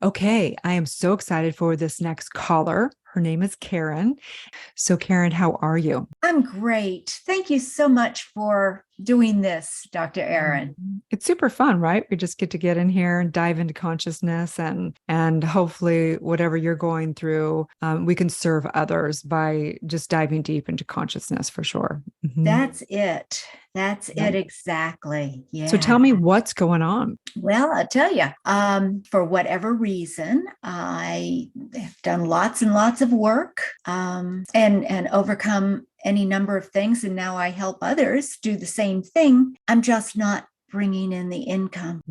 Okay, I am so excited for this next caller. Her name is Karen. So, Karen, how are you? I'm great. Thank you so much for doing this, Dr. Aaron. It's super fun, right? We just get to get in here and dive into consciousness, and hopefully, whatever you're going through, we can serve others by just diving deep into consciousness for sure. That's it. That's Yeah. it exactly. So, Yeah. tell me what's going on. Well, I'll tell you, for whatever reason, I have done lots and lots of work and overcome any number of things. And now I help others do the same thing. I'm just not bringing in the income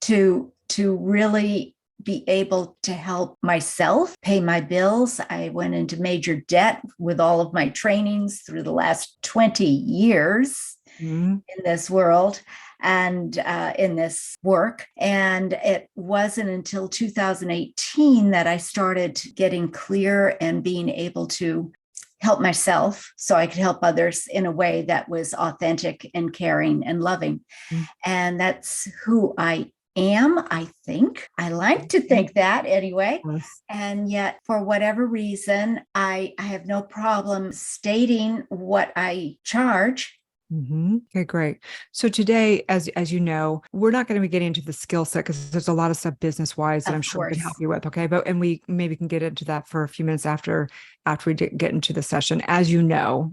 to really be able to help myself pay my bills. I went into major debt with all of my trainings through the last 20 years Mm. in this world and in this work. And it wasn't until 2018 that I started getting clear and being able to help myself so I could help others in a way that was authentic and caring and loving. Mm. And that's who I am, I think. I like to think that anyway. Yes. And yet, for whatever reason, I have no problem stating what I charge. Okay, great. So today, as you know, we're not going to be getting into the skill set because there's a lot of stuff business wise that I'm Of sure we can help course. you with. Okay, but and we maybe can get into that for a few minutes after we get into the session. As you know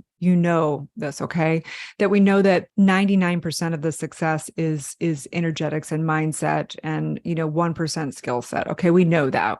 this, okay, that we know that 99% of the success is energetics and mindset, and 1% skill set. Okay, we know that.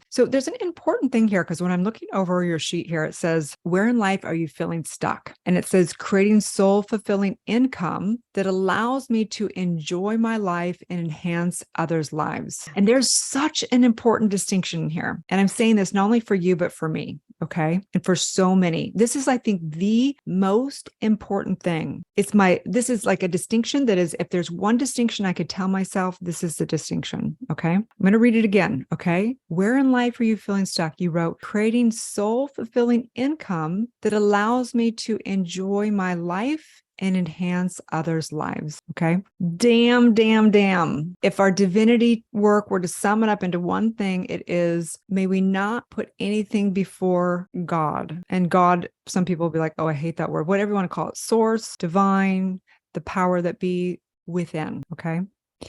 So there's an important thing here because when I'm looking over your sheet here, it says, "Where in life are you feeling stuck?" And it says, "Creating soul fulfilling income that allows me to enjoy my life and enhance others' lives." And there's such an important distinction here. And I'm saying this not only for you, but for me. Okay. And for so many, this is, I think, the most important thing. This is like a distinction that is, if there's one distinction I could tell myself, this is the distinction. Okay. I'm going to read it again. Okay. Where in life are you feeling stuck? You wrote, "Creating soul fulfilling income that allows me to enjoy my life and enhance others' lives." Okay. Damn, damn, damn. If our divinity work were to sum it up into one thing, it is, may we not put anything before God. And God, some people will be like, "Oh, I hate that word." Whatever you want to call it, source, divine, the power that be within. Okay.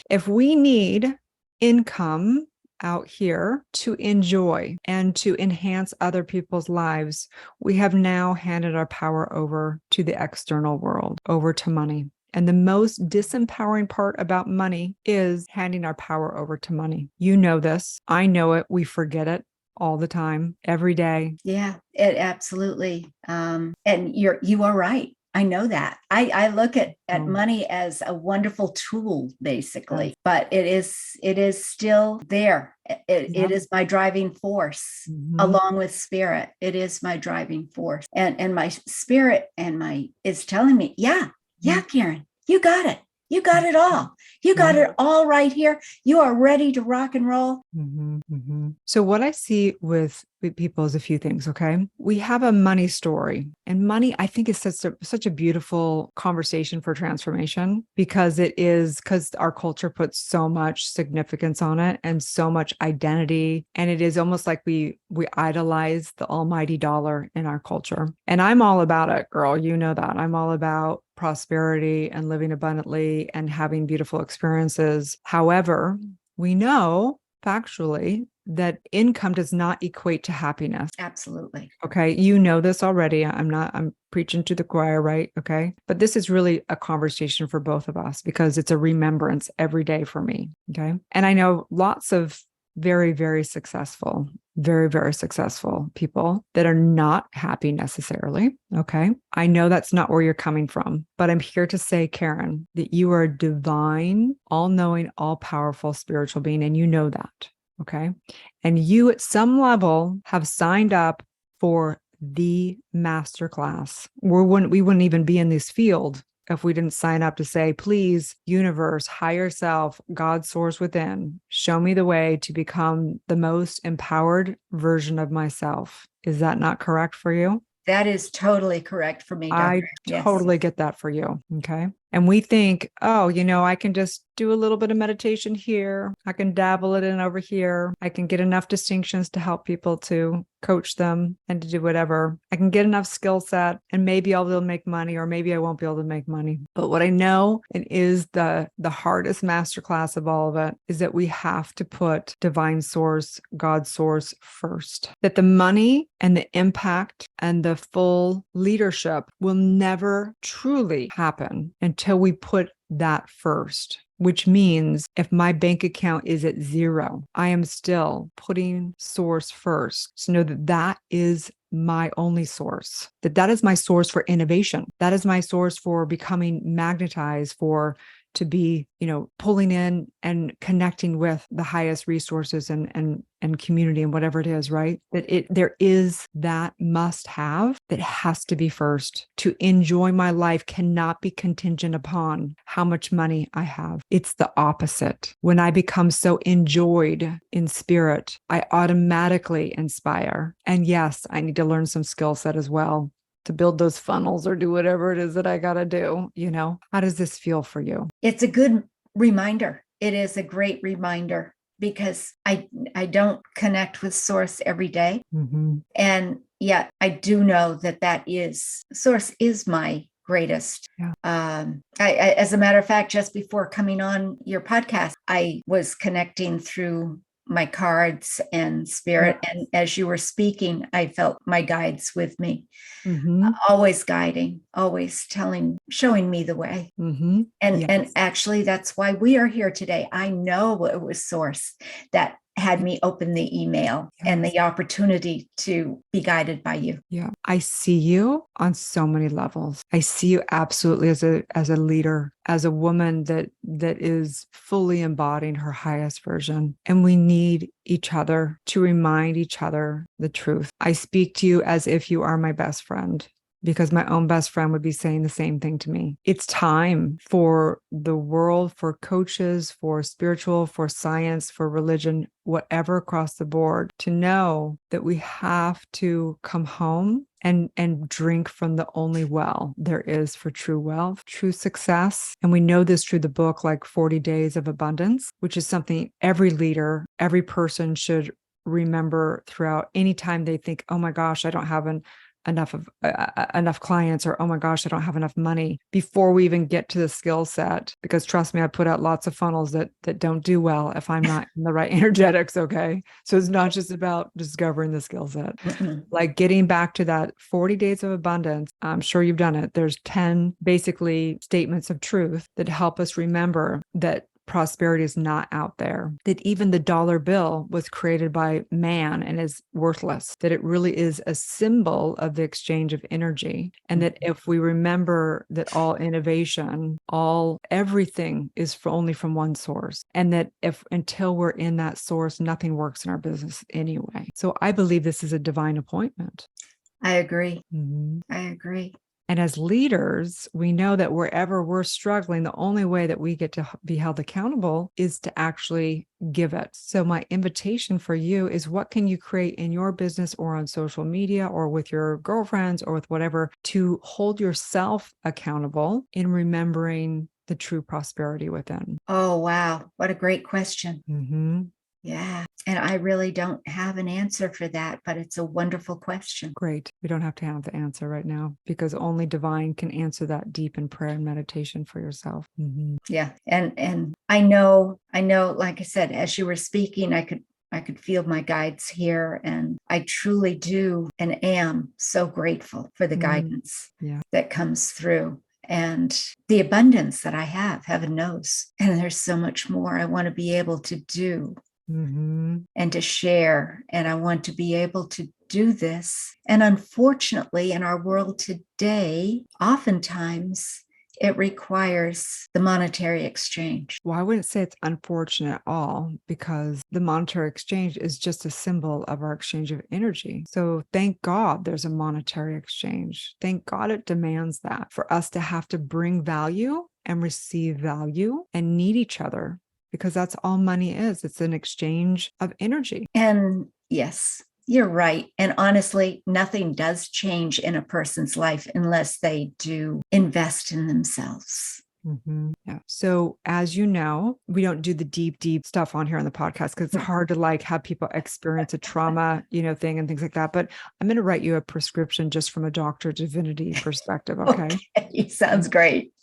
If we need income out here to enjoy and to enhance other people's lives, we have now handed our power over to the external world, over to money. And the most disempowering part about money is handing our power over to money. You know this. I know it. We forget it all the time, every day. Yeah, it absolutely. And you are right. I know that. I look at Oh, money as a wonderful tool, basically, but it is still there. It yeah. is my driving force, Mhm. along with spirit. It is my driving force, and my spirit and my is telling me, yeah, yeah, Karen, you got it. You got it all. You got Yeah. it all right here. You are ready to rock and roll. So what I see with people is a few things. Okay, we have a money story, and money, I think, is such a beautiful conversation for transformation because our culture puts so much significance on it and so much identity, and it is almost like we idolize the almighty dollar in our culture. And I'm all about it, girl. You know that I'm all about prosperity and living abundantly and having beautiful experiences. However, we know factually that income does not equate to happiness. Absolutely. Okay. You know this already. I'm preaching to the choir, right? Okay. But this is really a conversation for both of us because it's a remembrance every day for me. Okay. And I know lots of very, very, very successful people that are not happy necessarily. Okay. I know that's not where you're coming from, but I'm here to say, Karen, that you are a divine, all knowing, all powerful spiritual being. And you know that. Okay. And you at some level have signed up for the masterclass. We wouldn't even be in this field if we didn't sign up to say, "Please, universe, higher self, God source within, show me the way to become the most empowered version of myself." Is that not correct for you? That is totally correct for me, I Doctor. Yes. totally get that for you. Okay. And we think, "Oh, I can just do a little bit of meditation here. I can dabble it in over here. I can get enough distinctions to help people to coach them and to do whatever. I can get enough skill set and maybe I'll be able to make money or maybe I won't be able to make money. But what I know and is the hardest masterclass of all of it is that we have to put divine source, God source first. That the money and the impact and the full leadership will never truly happen until we put that first. Which means if my bank account is at zero, I am still putting source first. So know that that is my only source, that is my source for innovation. That is my source for becoming magnetized, for to be, pulling in and connecting with the highest resources and community and whatever it is, right? There is that must have that has to be first. To enjoy my life cannot be contingent upon how much money I have. It's the opposite. When I become so enjoyed in spirit, I automatically inspire. And yes, I need to learn some skill set as well to build those funnels or do whatever it is that I got to do. How does this feel for you? It's a good reminder. It is a great reminder because I don't connect with source every day. Mm-hmm. And yet I do know that source is my greatest. Yeah. I, as a matter of fact, just before coming on your podcast, I was connecting through my cards and spirit. Yes. And as you were speaking, I felt my guides with me, Mm-hmm. always guiding, always showing me the way. Mm-hmm. And, Yes. and actually, that's why we are here today. I know it was Source that had me open the email and the opportunity to be guided by you. Yeah. I see you on so many levels. I see you absolutely as a leader, as a woman that is fully embodying her highest version. And we need each other to remind each other the truth. I speak to you as if you are my best friend, because my own best friend would be saying the same thing to me. It's time for the world, for coaches, for spiritual, for science, for religion, whatever across the board, to know that we have to come home and drink from the only well there is for true wealth, true success. And we know this through the book, like 40 Days of Abundance, which is something every leader, every person should remember throughout any time they think, oh my gosh, I don't have enough clients, or oh my gosh, I don't have enough money, before we even get to the skill set. Because trust me, I put out lots of funnels that don't do well if I'm not in the right energetics. Okay. So it's not just about discovering the skill set. Mm-mm. Like getting back to that 40 days of abundance. I'm sure you've done it. There's 10 basically statements of truth that help us remember that prosperity is not out there, that even the dollar bill was created by man and is worthless, that it really is a symbol of the exchange of energy. And that if we remember that all innovation, everything is only from one source, and that until we're in that source, nothing works in our business anyway. So I believe this is a divine appointment. I agree. Mm-hmm. I agree. And as leaders, we know that wherever we're struggling, the only way that we get to be held accountable is to actually give it. So my invitation for you is, what can you create in your business or on social media or with your girlfriends or with whatever to hold yourself accountable in remembering the true prosperity within? Oh, wow. What a great question. Mm-hmm. Yeah. And I really don't have an answer for that, but it's a wonderful question. Great. We don't have to have the answer right now, because only divine can answer that deep in prayer and meditation for yourself. Mm-hmm. Yeah. And I know, like I said, as you were speaking, I could feel my guides here, and I truly do and am so grateful for the guidance that comes through. And the abundance that I have, heaven knows. And there's so much more I want to be able to do. Mm-hmm. And to share. And I want to be able to do this. And unfortunately, in our world today, oftentimes it requires the monetary exchange. Well, I wouldn't say it's unfortunate at all, because the monetary exchange is just a symbol of our exchange of energy. So thank God there's a monetary exchange. Thank God it demands that, for us to have to bring value and receive value and need each other. Because that's all money is. It's an exchange of energy. And yes, you're right. And honestly, nothing does change in a person's life unless they do invest in themselves. Yeah. So as you know, we don't do the deep stuff on here on the podcast because it's hard to like have people experience a trauma, thing and things like that. But I'm going to write you a prescription just from a doctor divinity perspective. Okay. Okay, sounds great.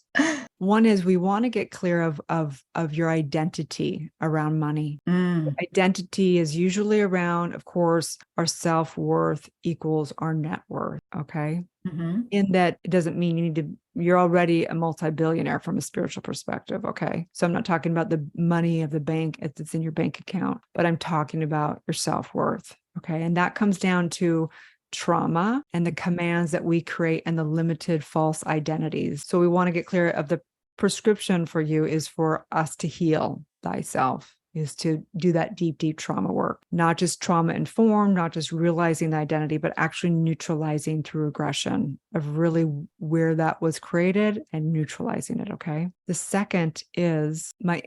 One is we want to get clear of your identity around money. Mm, Identity is usually around, of course, our self-worth equals our net worth. Okay. mhm. In that it doesn't mean you're already a multi-billionaire from a spiritual perspective. Okay. So I'm not talking about the money of the bank that's in your bank account, but I'm talking about your self-worth. Okay. And that comes down to trauma and the commands that we create and the limited false identities. So we want to get clear of the prescription for you is for us to heal thyself, is to do that deep trauma work, not just trauma informed, not just realizing the identity, but actually neutralizing through aggression of really where that was created and neutralizing it. Okay. The second is my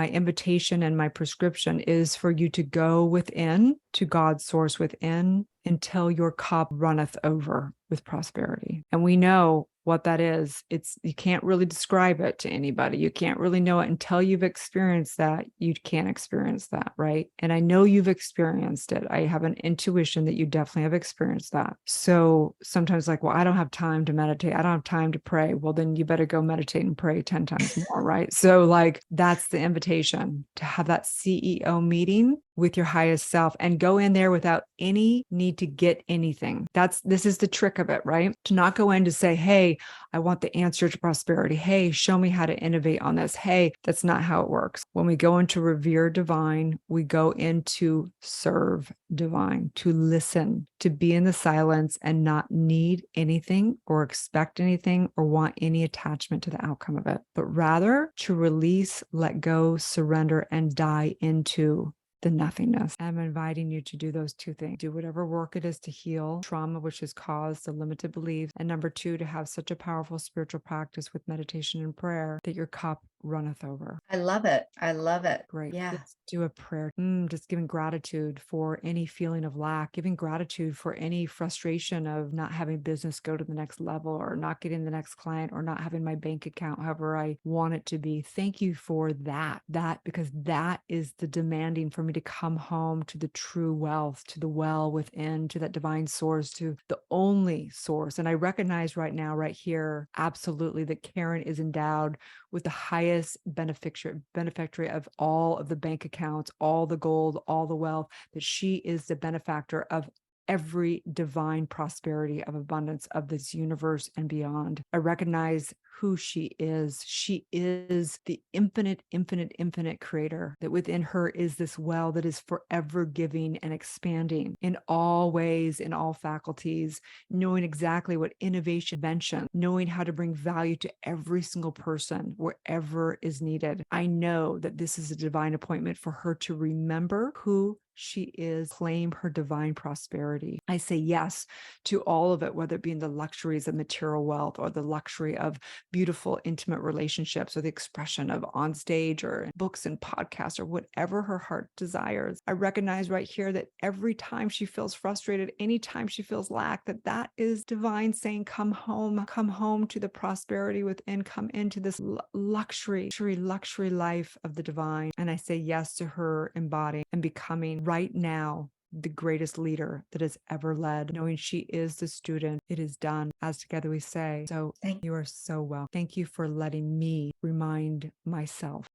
invitation and my prescription is for you to go within to God's source within until your cup runneth over with prosperity. And we know what that is. You can't really describe it to anybody. You can't really know it until you've experienced that. You can't experience that, right? And I know you've experienced it. I have an intuition that you definitely have experienced that. So sometimes like, well, I don't have time to meditate. I don't have time to pray. Well, then you better go meditate and pray 10 times more, right? So like that's the invitation to have that CEO meeting with your highest self and go in there without any need to get anything. This is the trick of it, right? To not go in to say, hey, I want the answer to prosperity. Hey, show me how to innovate on this. Hey, that's not how it works. When we go into revere divine, we go into serve divine, to listen, to be in the silence and not need anything or expect anything or want any attachment to the outcome of it, but rather to release, let go, surrender, and die into the nothingness. I'm inviting you to do those two things. Do whatever work it is to heal trauma, which has caused the limited beliefs. And number two, to have such a powerful spiritual practice with meditation and prayer that your cup runneth over. I love it. I love it. Great. Yeah. Let's do a prayer. Just giving gratitude for any feeling of lack, giving gratitude for any frustration of not having business go to the next level or not getting the next client or not having my bank account however I want it to be. Thank you for that, because that is the demanding for me to come home to the true wealth, to the well within, to that divine source, to the only source. And I recognize right now, right here, absolutely that Karen is endowed with the highest benefactor of all of the bank accounts, all the gold, all the wealth, that she is the benefactor of every divine prosperity of abundance of this universe and beyond. I recognize who she is. She is the infinite creator, that within her is this well that is forever giving and expanding in all ways, in all faculties, knowing exactly what innovation, invention, knowing how to bring value to every single person wherever is needed. I know that this is a divine appointment for her to remember who she is, claim her divine prosperity. I say yes to all of it, whether it be in the luxuries of material wealth or the luxury of beautiful, intimate relationships or the expression of on stage or books and podcasts or whatever her heart desires. I recognize right here that every time she feels frustrated, anytime she feels lack, that is divine saying, come home to the prosperity within, come into this luxury life of the divine. And I say yes to her embodying and becoming right now the greatest leader that has ever led, knowing she is the student. It is done, as together we say. So you are so well. Thank you for letting me remind myself